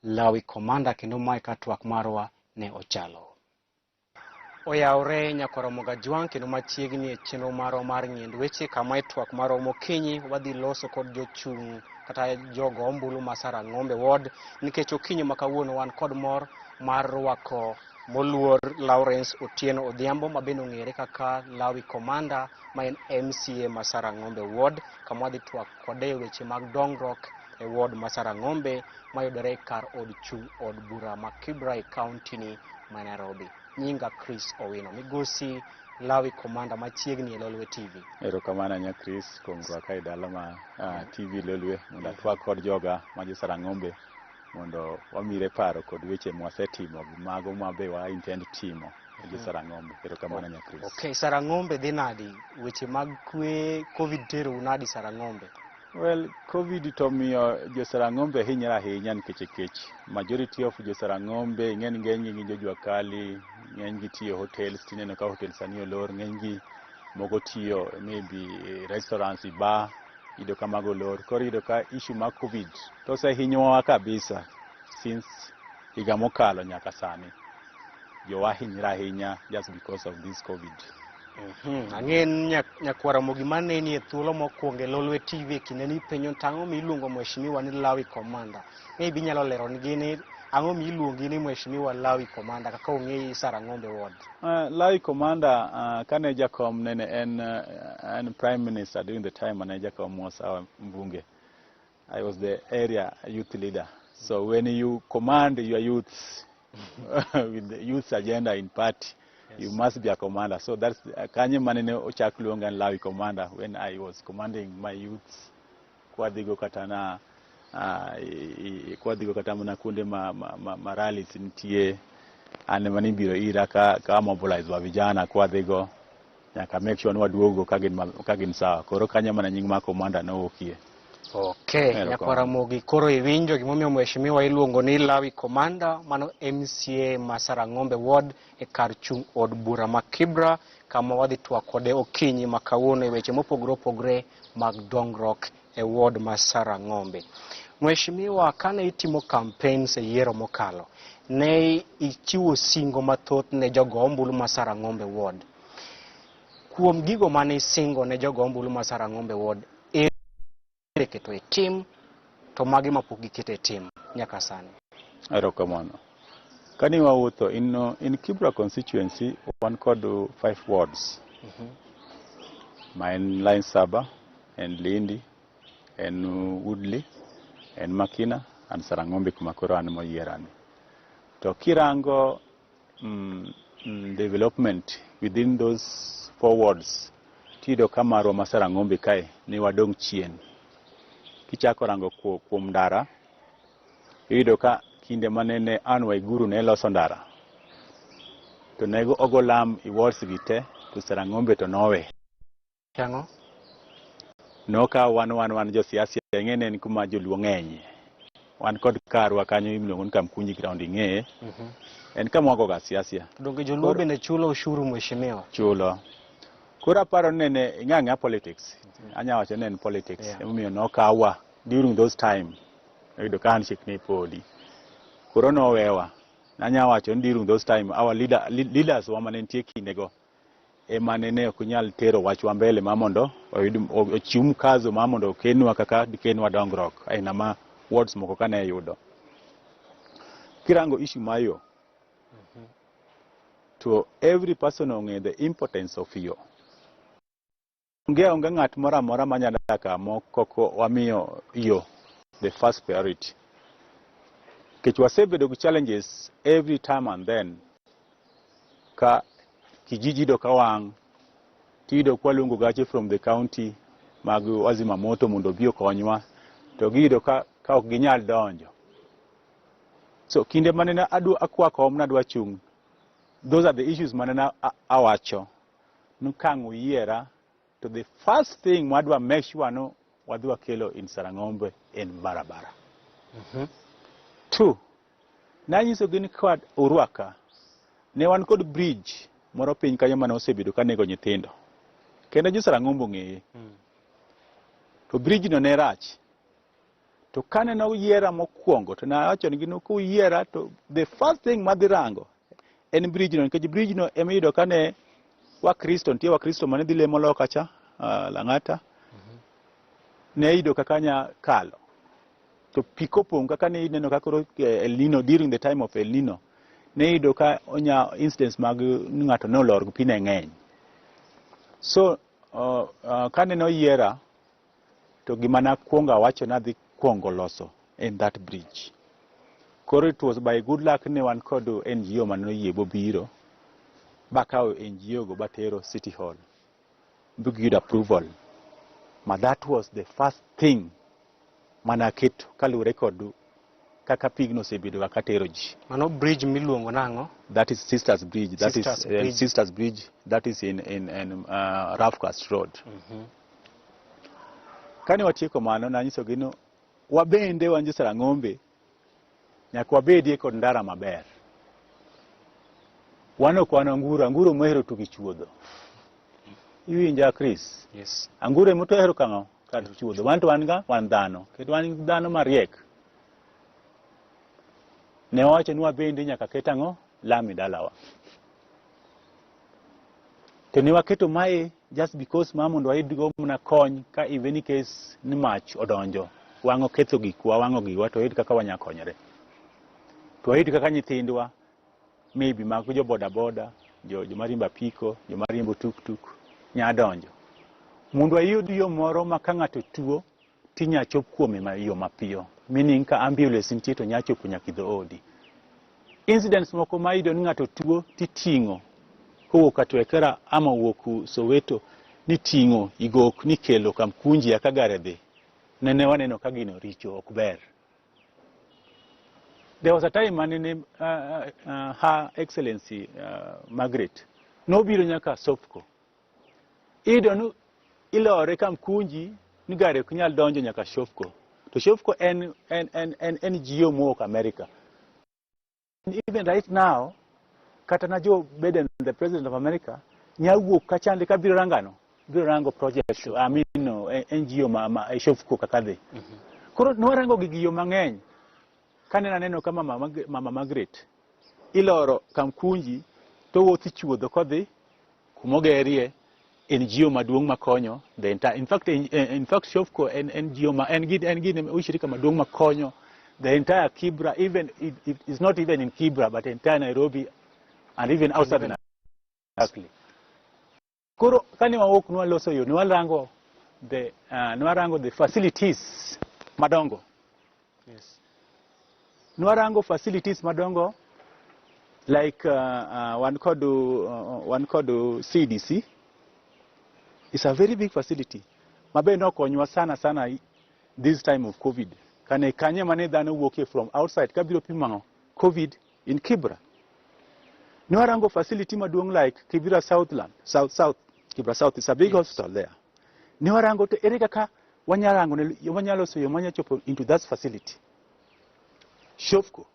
lawi komanda kendo mae ka twak marwa ne ochalo. Oyawre nyakoromo Gajwang' kendo machiegni e chenro marwa mar Nyiend Weche kama e twak marwa mokinyi wadhi loso kod jochung' kata jogo ombulu ma Sarangombe Ward nikech okinyi ma kawuono wan kod mor mar rwako moluor Lawrence Otieno Odhiambo ma bende ong'ere kaka lawi komanda ma en MCA ma Sarangombe Ward kama wadhi twak kode weche mag dongruok e ward ma Sarangombe mayudore kar od chung' od bura ma Kibra e kaunti ni ma Nairobi. Nyinga Chris Owino, migosi lawi komanda machiegni e Lolwe TV. Erokamano nya Chris kuom rwaka e dala ma TV Lolwe mondo atwak kod joga ma jo Sarangombe mondo wamire paro kod weche mwasetimo mago ma be wa intend timo e jo Sarangombe. Erokamano nya Chris. Okay, Sarangombe dhi nadi? Weche mag kwe Covid tero nadi Sarangombe? Well, Covid to miyo jo Sarangombe hinyra ahinya nikech majority of jo Sarangombe ng'eny gi jo Juakali, ng'eny gi tiyo hotels, tineno ka hotel sani olor, ng'eny gi mogo tiyo maybe restaurants, bar, ido kamago olor. Koro ido ka issue mag Covid to osehinyowa kabisa since higa mokalo nyaka sani. Jowa hinyra ahinya just because of this Covid. Ang'en nyakwara gima neni e thuolo mokwongo e Lolwe TV kinde ni penyo tang'o miluongo mheshimiwa ni lawi komanda. Maybe inyalo lero ni gini ang'o miluongi ni mheshimiwa lawi komanda kaka ong'e Sarangombe Ward. Lawi komanda kane jakom nene en prime minister during the time when jakom was our mbunge. I was the area youth leader. So when you command your youths with the youth agenda in party, you must be a commander. So that's kanye manene ochak luonga lawi commander when I was commanding my youths. Kwadhigo katana kwadhigo katana kunde ma rallies nitie ane manibiro ira ka mobilize wa vijana kwadhigo nyaka make sure waduogo kagin sawa. Koro kanye mana nying ma commander no okie. Okay, nyakwara mogi koro iwinjo gimomiyo mheshimiwa iluongo ni lawi komanda mano MCA ma Sarangombe Ward e kar chung' od bura ma Kibra kama wadhi twak kode okinyi ma kawuono e weche mopogore mag dongruok e ward ma Sarangombe. Mheshimiwa, kane itimo campaigns e yiero mokalo ne ichiwo singo mathoth ne jogo ombulu ma Sarangombe Ward. Kuom gigo mane isingo ne jogo ombulu ma Sarangombe Ward keto e tim to magi mapok giketo e tim nyaka sani. Erokamano. Kani wawuotho in Kibra constituency one called 5 wards. Ma en Line Saba, en Lindi, en Woodley, en Makina, and Sarangombe kuma koro an moyierani. To kirango development within those 4 wards, tido kamaro ma Sarangombe kae ni wadong chien. Kichako rango kuom ndara, iyudo ka kinde manene an Waiguru ne loso ndara to nego ogolam i wards gi te to Sarangombe to nowe. Chango? Noka wan jo siasa ng'ene ni kuma joluo ng'eny. Wan kod karwa kanyo imiluongo ni Kamkunji ground ing'eye. En kama wago ga siasa. Donge joluo bende chulo ushuru mheshimiwa? Chulo. Koro aparo nene ing'ang'a politics. Anya wacho ne en politics. Emomiyo nokawa during those time. Iyudo ka handshake ne podi. Koro nowewa. Anya wacho ni during those time our leaders wa mane nitie kindego ema nene ok nyal tero wachwa mbele ma mondo ochium kazo ma mondo okenwa kaka dikenwa dongruok aina ma wards moko kane yudo. Kirango issue mayo. To every person ong'e the importance of yo. Onge ng'at moro amora manyalo daka moko wamiyo yo the first priority. Kech wasebedo gi challenges every time and then ka kijiji do kawang tido kwalungo gache from the county mag wazima moto mondo bio konywa to gido ka ok ginyal donjo. So kinde manena akwako nadwa chung. Those are the issues manena awacho nukangu yiera to the first thing mwadwa make sure no wadwa kelo in Sarangombe en barabara. 2 nanyiso gini kwa urwaka ne wan kod bridge moro piny kanyo mane osebedo kanego nyithindo kendo jo Sarangombe ng'eye. To bridge no ne rach to kane no yiera mokwongo to na wacho ni gino ku yiera to the first thing madhirango en bridge no, nikech bridge no ema yudo kane wa Kristo mane dhi lemo loka cha Lang'ata ne yudo kaka nya kalo to piko pong kaka ne ineno kaka El Nino during the time of El Nino ne yudo ka onya instance mag ng'ato no lor pi ne ng'eny. So kane no yiera to gima na kuonga wacho na dhi kuongo loso in that bridge. Koro it was by good luck ne wan kod NGO man no yie bobiro bakawo NGO go batero City Hall bigid approval. Ma that was the first thing manaketo kalure kod kaka pigno sebedo kakatero ji. Mano bridge miluongo nango? That is Sisters Bridge. Sisters Bridge. That is in Rafcast Road. Kani watieko mano nanyiso gino wabende wanje Sarangombe nyaka wabedie kod ndara maber. Wano kwa anguro mwero tukichuodho. Iwinja Chris. Yes. Anguro muto hero kango kad chuodho. Wanto wanga wan dhano. Kedo wan dhano mariek. Ne wacho ni wabende nyaka ketango lami dalawa. To ne waketo mae just because mamondo wayudgo mna kony ka even in case ni mach odonjo. Wango ketho gikwa, wango giwa to yud kaka wanya konyre. To yud kaka nyithindwa maybe mag jo boda boda, jo marimba piko, jo marimbo tuk nya donjo. Mondo ayud yo moro ma ka ng'ato tuo tinya chop kuome ma yo mapiyo. Meaning ka ambulance nitie to nya chopo nyaka idho odi. Incidents moko ma ido ni ng'ato tuo titingo kowuok Atwekera ama wuok Soweto ni tingo igok ni kelo Kamkunji aka gare dhi. Nene waneno ka gino richo ok ber. There was a time when Her Excellency Margaret nobiro nyaka Sofco. Ido nu ilore Kamkunji ni gare ok nyal donjo nyaka Sofco. To Sofco en NGO mowuok America. Even right now kata na Joe Biden, the President of America, nyawuok kachande ka biro rango project NGO ma Sofco kakadhi. Koro nwarango gigiyo mang'eny. Kane naneno kama mama Margaret iloro Kamkunji to wuothi chuodho kodhi kumogerie NGO maduong' makonyo the entire in fact Sofco NGO ma en ushirika maduong' makonyo the entire Kibra, even it is not even in Kibra but entire Nairobi and even outside exactly. Koro kani wawuok nwaloso yo nwarango the facilities madongo. Yes. Nwarango facilities madongo like one called CDC is a very big facility. Mabe no konywa sana this time of COVID. Kanye mane dhano wuokie from outside kabiro pimango COVID in Kibra. Nwarango facility maduong like Kibra Southland, South Kibra South is a big hospital there. Nwarango to ere kaka wanyalo so yomanya chopo into that facility. Sofco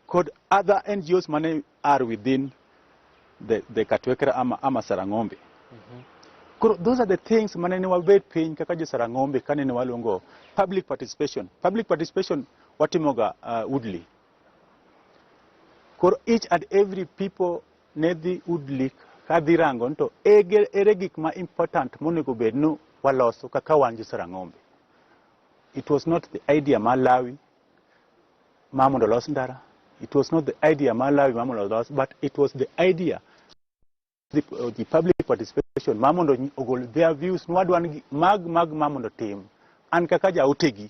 could other NGOs money are within the Katwekera ama Sarangombe. Those are the things manene wabet piny kaka jo Sarangombe kanene walongo public participation watimoga Woodley. Koro each and every people nedhi Woodley kadhi rango nto ere gik ma important monego bednu waloso kaka wan jo Sarangombe. It was not the idea Malawi mamondo los ndara. It was not the idea Malawi mamondo los, but it was the idea the public participation mamondo ogol their views nwadwan mag mamondo team an kaka jautegi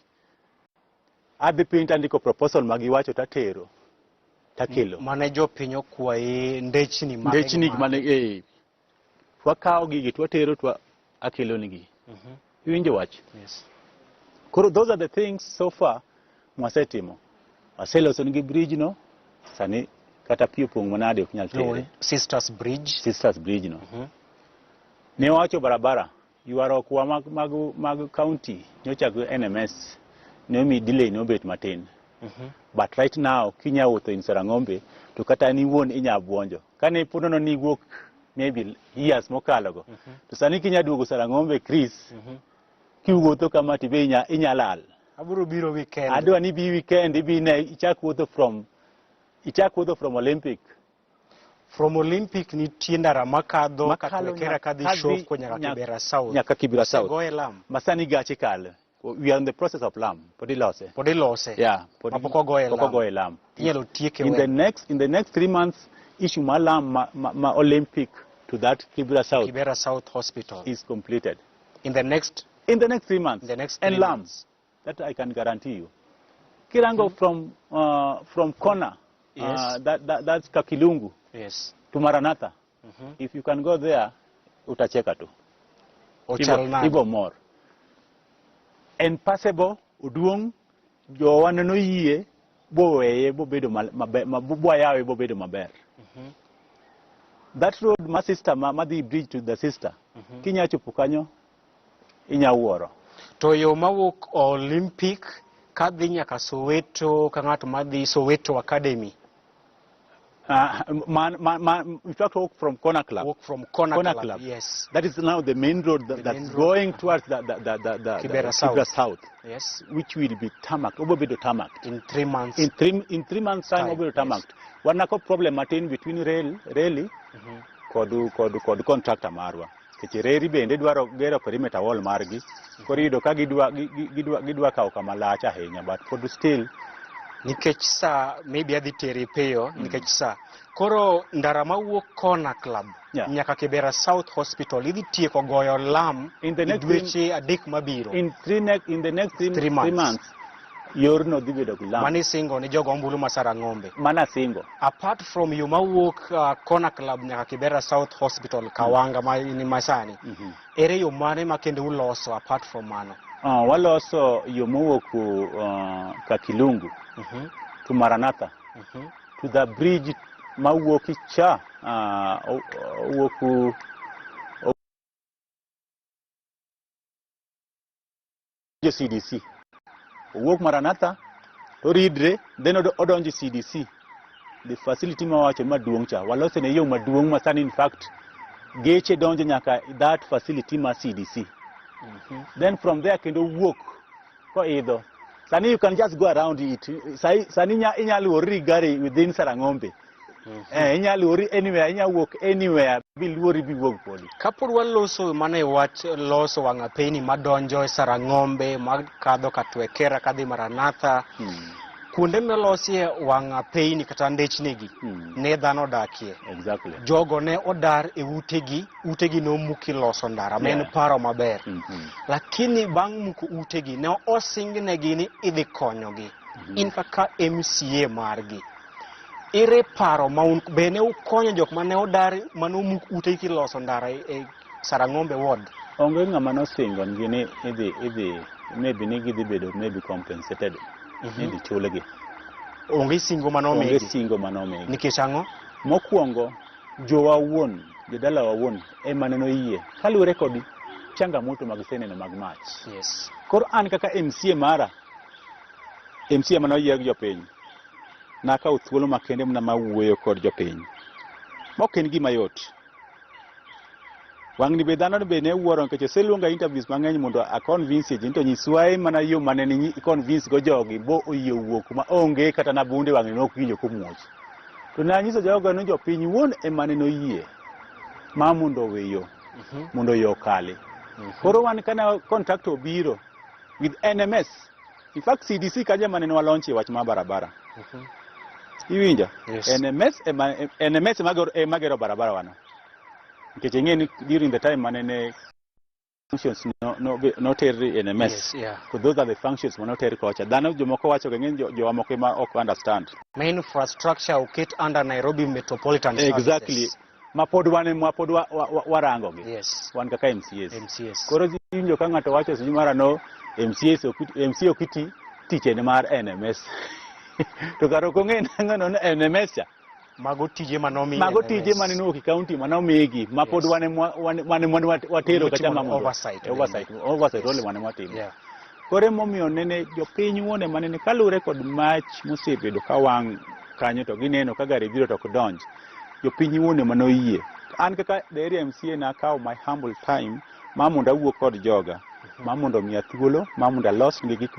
adhi piny tandiko proposal magiwacho tatero takelo mane jo piny okwaye ndechni mane wakawo gigi twatero twa akelo nigi. Iwinjo wach? Yes. Koro those are the things so far mwasetimo. Waseloso nigi bridge no sani kata piyo pong manade ok nyal tere. Sisters Bridge no. Ne wacho barabara yuarok wa mag county nyochago NMS ne mi delay no bet matin. But right now kinya wuotho in Sarangombe to kata ni won inya buonjo kane punono ni wuok maybe years mokalogo to sani kinya duogo Sarangombe Chris kiwuotho kama tibe inya lal Aburo biro weekend. Adwa ni bi weekend ibi ne ichak wuotho from Olympic. From Olympic ni tiendara makadho katwekera kadhi shoko nyaka Kibera South. Nyaka Kibera South. Go Lam. Masani gachi kale. We are in the process of Lam. Podilose. Yeah. Poko go Lam. In the next 3 months, issue ma Lam ma Olympic to that Kibera South. Kibera South Hospital is completed. In the next 3 months. In the next 3 and months. That I can guarantee you. Kirango from Kona. Yes. That's Kakilungu. Yes. To Maranatha. If you can go there, utacheka tu. Even more. And passable, uduong, jo wanano yie, boe, bobedo mabuayawe, bobedo maber. That road, my sister, madi bridge to the sister. Kinya chupukanyo, inya uoro. To yo mawuk Olympic, kadhi nyaka Soweto, kangato madi Soweto Academy. In fact, walk from Kona Club. Walk from Kona Club. Yes. That is now the main road that's going towards the Kibera South. Yes. Which will be tarmacked. Obobedo tarmacked. In 3 months. In 3 months time, obobedo tarmacked. One nako problem matin between rail, kodu contractor marwa. Keche reri bende dwaro gero perimeter wall margi. Korido ka gidwa kao kama lacha henya, but for still. Nikech sa maybe adhi teri peyo nikech sa koro ndara mawuok Kona Club nyaka Kibera South Hospital idhi tieko goyo lam in the next dweche adek mabiro in the next 3 months yorno dhi bedo lam mani singo ni jogo ombulu ma Sarangombe mana singo apart from yo mawuok Kona Club nyaka Kibera South Hospital Kawanga ni masani ere yo mane makende uloso apart from mano waloso yo mowuok Kakilungu to Maranatha, to the bridge mawuok cha wuoku CDC. Wuok Maranatha, oridre, then odonji CDC. The facility mawacho maduong cha. Walose ne yo maduong masani in fact, geche donjo nyaka that facility ma CDC. Then from there kendo wuok ko idho. Sani you can just go around it. Sani inyalo ori gari within Sarangombe. Inyalo ori anywhere, inyalo walk anywhere. Bilwori biwog poli. Kapur waloso mane wat loso wangapeni madonjo Sarangombe, makadho katwekera kadhi Maranatha. Kuonde melosie wangapeni kata ndechnegi ne dhano dakie. Exactly. Jogo ne odar e utegi no muki loso ndara men paro maber. Lakini bang muku utegi ne osingnegi ni idhi konyogi. In kaka MCA margi. Ere paro maun bene ukonyo jok mane odar mano muku utegi loso ndara e Sarangombe ward. Onge ngama no singo ngini idhi maybe nigi dhi bedo maybe compensated. Maybe chulegi. Onge singo manomegi. Onge singo manomegi. Nikech ang'o? Mokwongo jowa wuon, jodala wa wuon ema neno yie. Kaluwore kod changamoto mag seneno mag mach. Yes. Koro an kaka MCA mara, MCA mano yieg jopiny. Nakawo thuolo makende mna mawuoyo kod jopiny. Ok en gima yot. Wangni be dhano be ne wuoro nikech seluonga interviews mang'eny mondo a convince ji to nyiswae mana yo mane ni convince go jogi bo oyie wuok ma onge kata na bunde wangni no kwinjo komuoch. To na nyiso jogo no jopiny wuon ema ne no yie ma mondo weyo mondo yo kale. Koro wan kana contract obiro with NMS. In fact CDC kaja mane no launch wach ma barabara. Iwinja? Yes. NMS magero barabara wana. Because during the time manene functions no terry NMS. Yes, yeah. So those are the functions not terry culture. Dano jomoko wacho gengen jo amoke ma ok understand. Main infrastructure ukit under Nairobi metropolitan services. Exactly. Mapod warango gi. Yes. Wan kaka MCAs. MCAs. Koro jinjo ka ngato wacho siji mara no MCA okiti tichene mar NMS. To karo kongen ngano NMS cha. Mago tije manomi. Mago tije maneno ki county manomigi mapod wane watero kacha mamo oversight role wane watimo. Kore momiyo nene jopiny wuone manene kalure kod mach mosebedo ka wang kanyo to gineno ka gari biro to kodonj. Jopiny wuone manoyie. An kaka the area MCA na kawo my humble time ma mondo awuo kod joga ma mondo miya thuolo ma mondo alos gi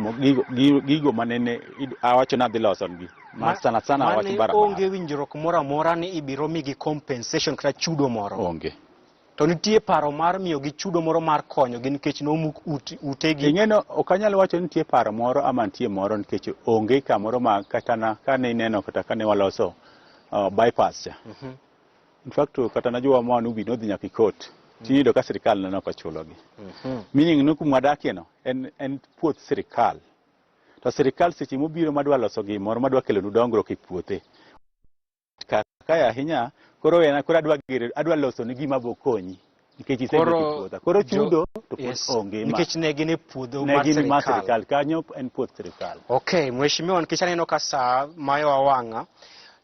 gigo manene awacho na dhi loso gi sana awacho barabara. Onge winjruok moro amora ni ibiro migi compensation kata chudo moro. Onge. To nitie paro mar miyo gi chudo moro mar konyo gi nikech nomuk utegi. Ing'eno ok anyal wacho ni nitie paro moro ama nitie moro nikech onge kamoro ma kata na kane ineno kata kane waloso bypass cha. In fact kata na jowa manu bi nodhi nyaka court. Tiyudo ka sirikal neno ka chulogi. Meaning no kuma dakie no en puoth sirikal. To sirikal seche mobiro madwa loso gimoro madwa kelo dongruok e puothe. Kaya ahinya koro adwa loso ni gima bokonyi nikech isebedo puotha. Koro chudo to onge ma. Nikech ne gin e puodho mar sirikal. Kanyo en puoth sirikal. Okay, mheshimiwa nikech aneno ka saa mayo awang'a.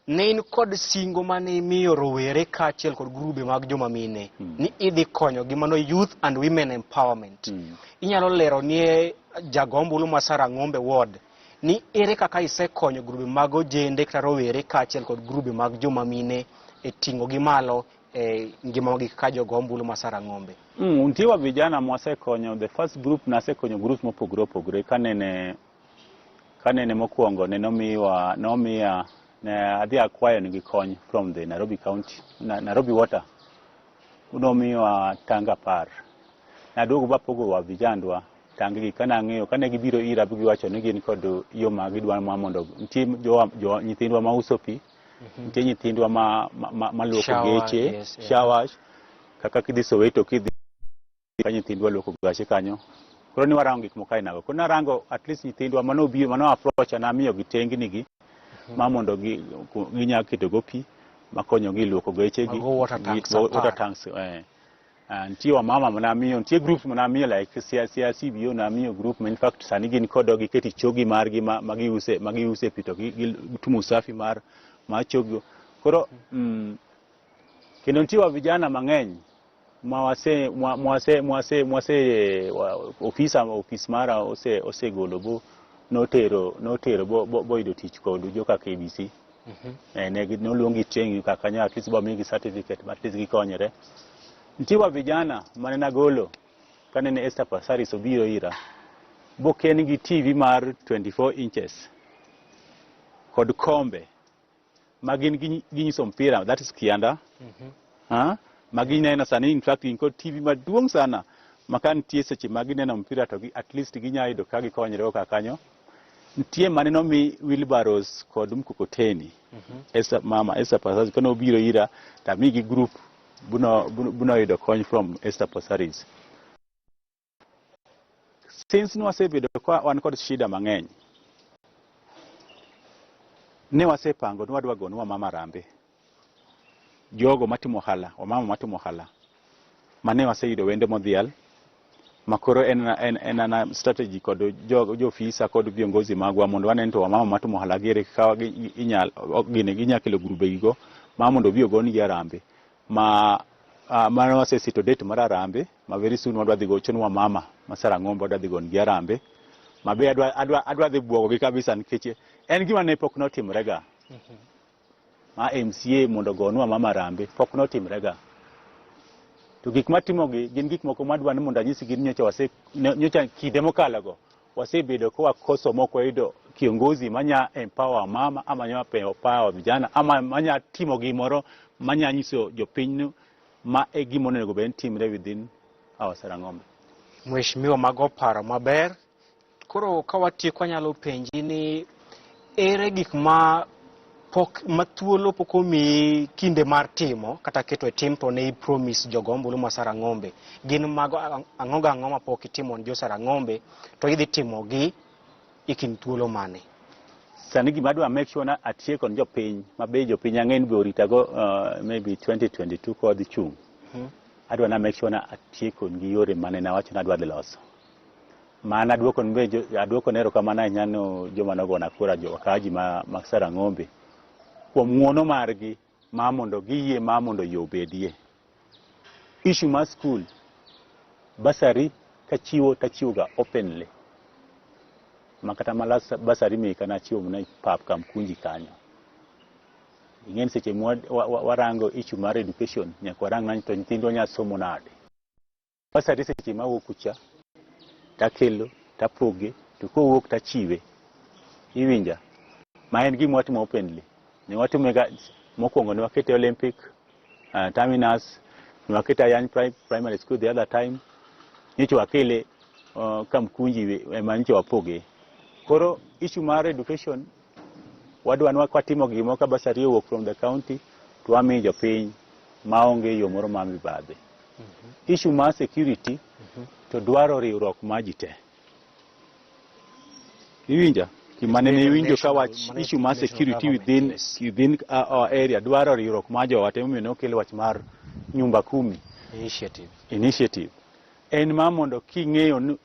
Ne in kod singo mane imiyo rowere kaachiel kod grube mag joma mine ni idhi konyo gi mano youth and women empowerment. Inyalo lero ni jagombulu ma Sarangombe ward ni ere kaka isekonyo grube mag ojende kata rowere kaachiel kod grube mag joma mine e ting'o gi malo ngima gi kaka jogombulu ma Sarangombe. Untiwa vijana mwasekonyo. The first group nasekonyo group mopogore kanene mokwongo ne nomiya ne adhi akwayo ni gikony from the Nairobi County, Nairobi Water. Unomiwa tanga par. Naduogo bapogo wa vijandwa tangi gi kana ng'eyo kane gibiro ira giwacho ni gin kod yo ma gidwa mondo nitie jo nyithindwa ma uso pi, nitie nyithindwa ma luoko geche, showers, kaka kidhi Soweto kidhi ka nyithindwa luoko gache kanyo. Koro ni warango gik moko ainago. Koro narango at least nyithindwa mano approach na miyo gitengni gi ma mondo ginya keto pi makonyo gi luoko geche gi water tanks. Nitie wamama manamiyo, nitie groups manamiyo like CBO namiyo group in fact sani gin kodo giketi chogi margi magiuse pito gitumo usafi mar chogi. Koro kendo nitie wa vijana mang'eny ofis mara osegolo bo notero boyudo tich kod joka KBC. Ne noluongi training kaka nya at least ba migi certificate at least gikonyere. Ntiwa vijana mane nagolo kanene Esther Pasaris obiro ira boken gi TV mar 24 inches kod kombe magin ginyiso mpira, that is kianda. Magineno sani in fact in kod TV maduong' sana makan tie seche magineno mpira to at least ginyayudo ka gikonyre ka kanyo. Ntie mane nomi wheelbarrows kod mkokoteni. Esther Pasaris kano obiro ira tamigi group buno yudo kony from Esther Pasaris. Since nwasebedo kwa wan kod shida mang'eny, ne wasepango nwadwa gonwa mama rambe. Jogo matimo hala, wamama matimo hala. Mane waseyudo wende modhial. Makoro en strategy kod jo ofisa kod viongozi magwa mondo wanento wamama matimo hala gere kawa ginya kelo grube gigo ma mondo biyo goni gi arambe. Mano wasesito date mar arambe ma very soon wadwa dhi gochonwa mama ma Sarangombe wadwa dhi gon gi arambe ma be adwa dhi buogo gi kabisa nikech en gima ne pok notimrega. Ma MCA mondo gonwa mama arambe pok notimrega. To gik matimogi gin gik moko madwa ni mondo anyisi gin nyocha kinde mokalogo wasebedo kwa koso moko yudo kiongozi manya empower mama ama nya empower vijana ama manya timo gimoro manya nyiso jopiny ma gimo onego bed timre within our Sarangombe. Mheshimiwa mago paro maber. Koro ka watieko nyalo penji ni ere gik ma thuolo pok omi kinde mar timo kata keto e tim to ne promise jogombulu ma Sarangombe gin mago ang'o ma pok itimo ne jo Sarangombe to idhi timo gi ikin thuolo mane? Sani gima adwa make sure na atieko ne jopiny mabe jopiny ang'eny be oritago maybe 2022 ko dhi chung. Adwa na make sure na atieko gi yore mane na wacho na adwa dhi loso. Mana aduoko nero kamana nyano joma nogona kura jo kaji ma Sarangombe kuom ng'uono margi ma mondo giyie ma mondo yo bedie. Issue mar school basari tachiwo ga openly. Makata malasa basari meka na chiwo mna pap kamkunji kanyo. Ing'en seche warango issue mar education nyaka warang ng'any to nyithindo nya somo nade. Basari seche ma wuok kucha takelo tapoge to kowuok tachiwe. Iwinja ma en gima watimo openly. Ne watimo mokwongo ne wakete Olympic terminus, ne wakete Yan primary school the other time. Nicho wakele Kamkunji ema nicho wapoge. Koro issue mar education wadwa kwatimo gimo ka basari owuok from the county to wami jopiny maonge yo moro ma mibadhi. Issue mar security to dwaro riwruok ma ji te. Iwinja kimanene winjo ka wach issue mar security within our area dwaro riwruok ma jowate momiyo nokelo wach mar nyumba 10 initiative. En ma mondo king'eyo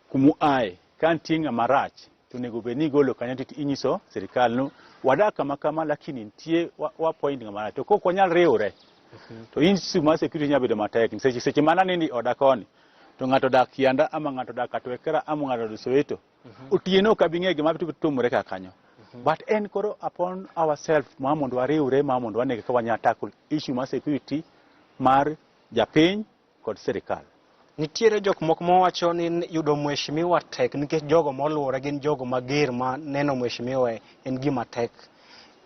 kumu ae kan tinga marach to nego beni golo kanyo inyiso serikal no wadaka makama lakini ntie wa point ngama to kok wanyal riwre to issue mar security nyabedo matek seche mana ni odakoni to ng'ato dak Kianda ama ng'ato dak Atwekera ama ng'ato dak Soweto otieno ka bing'e gima bitumore ka kanyo. But en koro upon ourselves ma mondo wariwre ma mondo wane ka wanya tackle issue mar security mar japiny kod serikal. Nitiere jok moko mawacho ni yudo mheshimiwa tek nikech jogo moluore gin jogo mager ma neno mheshimiwa en gima tek.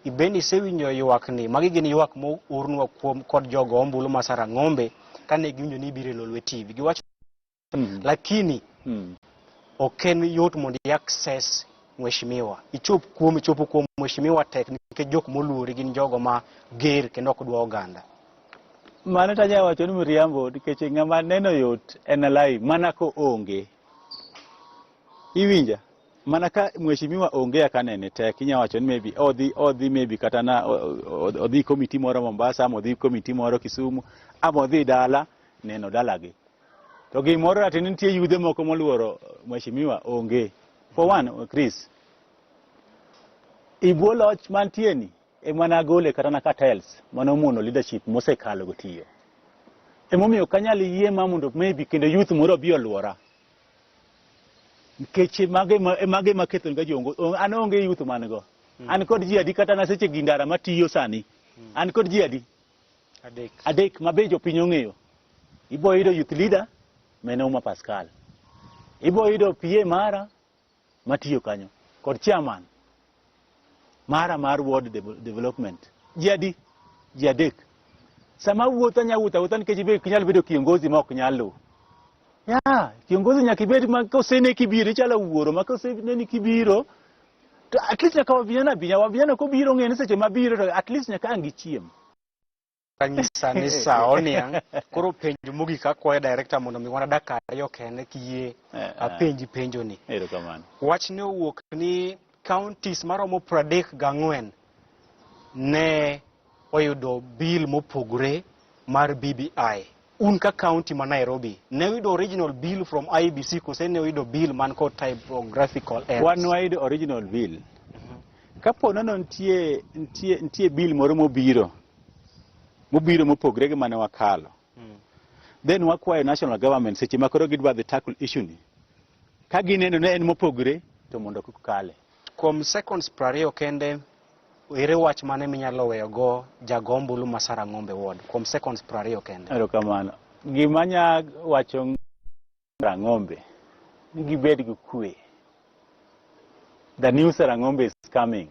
Ibeni sewinjo ywak ni magi gin ywak mo urnwa kuom kod jogo ombulu ma Sarangombe kane giwinjo ni biro Lolwe TV giwacho lakini oken yot mondo access mheshimiwa ichopo kuom mheshimiwa tek nikech jok moluore gin jogo ma ger kendo ok dwa oganda. Mane tanya wacho ni mriambo nikech ng'ama neno yot en live mana ko onge. Iwinja mana ka mheshimiwa onge akanene tek inya wacho ni maybe odhi maybe kata na odhi committee moro Mombasa ama odhi committee moro Kisumu ama odhi dala neno dalagi. To gimoro ati nitie yudhe moko moluoro mheshimiwa onge. For one, Chris, iboloch mantieni mana gole kata na cartels mano mono leadership mosekalo gotiyo. Emomiyo kanyal yie ma mondo maybe kendo youth moro bi oluora. Keche mage maketho ga jongo an onge youth man go. An kod ji adi kata na seche gindara matiyo sani. An kod ji adi adek mabejo piny ong'eyo. Ibo yudo youth leader Menoma Pascal. Ibo yudo PA mara matiyo kanyo kod chairman mara mar ward development. Jadi adek. Sama wuotho nyawuotho nikech ibe kinyal bedo kiongozi ma ok nyalo. Ya, kiongozi nyaka ibed ma kosene kibiro chalo wuoro ma kosene kibiro to at least nyaka wabiyana ko biro ng'ene seche mabiro to at least nyaka angi chiem. Kanyisa ni saonia koro penjo mugi ka kwa director mondo mi wana dakari okene kiye apenji penjo ni. Erokamano. Wach ne owuok ni counties maromo 34 ne oyudo bill mopogre mar BBI. Unka county ma Nairobi ne oyudo original bill from IBC kose ne oyudo bill man ko typographical errors. Wan oyudo original bill. Kapo nono ntie bill moro mobiro mopogre gi mane wakalo. Then wakwayo national government seche makoro gidwa the tackle issue ni. Ka gineno ne en mopogre to mondo kukale. Kuom seconds 20 kende ere wach mane minyalo weyo go jagombulu ma Sarangombe ward kuom seconds 20 kende. Erokamano. Gimanya wacho Sarangombe ni gibed gi kwe. The new Sarangombe is coming.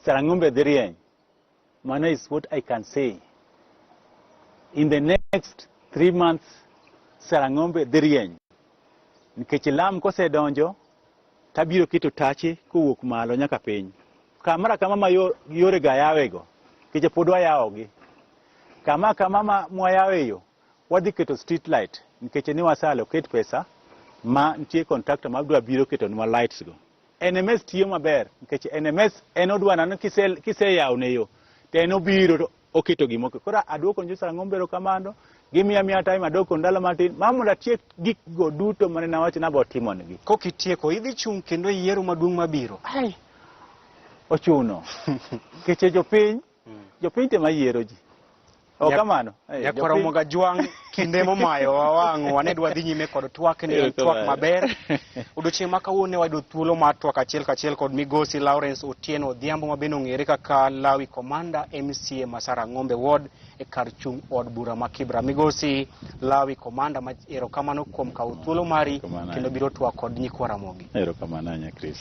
Sarangombe dhirieny. Mana is what I can say. In the next 3 months Sarangombe dhirieny. Nikech lam kose donjo tabiro kito tache kowuok malo nyaka piny. Kamara kama yore ga yawego kije podwa yawogi. Kama mwayaweyo wadhi keto street light nikech ni wasalo ket pesa ma nitie contractor mabdwa biro keto nwa lights go. NMS tiyo maber nikech NMS en odwana no kise yawne yo te en obiro oketo gimoko. Kora adwoko njo Sarangombe erokamano gimiya time adoko ndalo matin mamondo atiek gik go duto mane nawacho nabo timo negi. Kokitieko idhi chung kendo yiero maduong' mabiro. Ai ochuno. Keche jopiny te mayiero ji. kamano. Nyakora Moga Juang kinde momayo wawang'o wane dwa dhi nyime kod twak ni twak maber. Odiochieng' ma kawuono wayudo thuolo mar twak achiel kod migosi Lawrence Otieno Odhiambo ma bende ong'ere kaka Lawi Komanda MCA ma Sarangombe Ward e kar chung' od bura ma Kibra. Migosi Lawi Komanda ma erokamano kuom kawo thuolo mari kendo biro twak kod nyikwara Mogi. Erokamano anya Chris.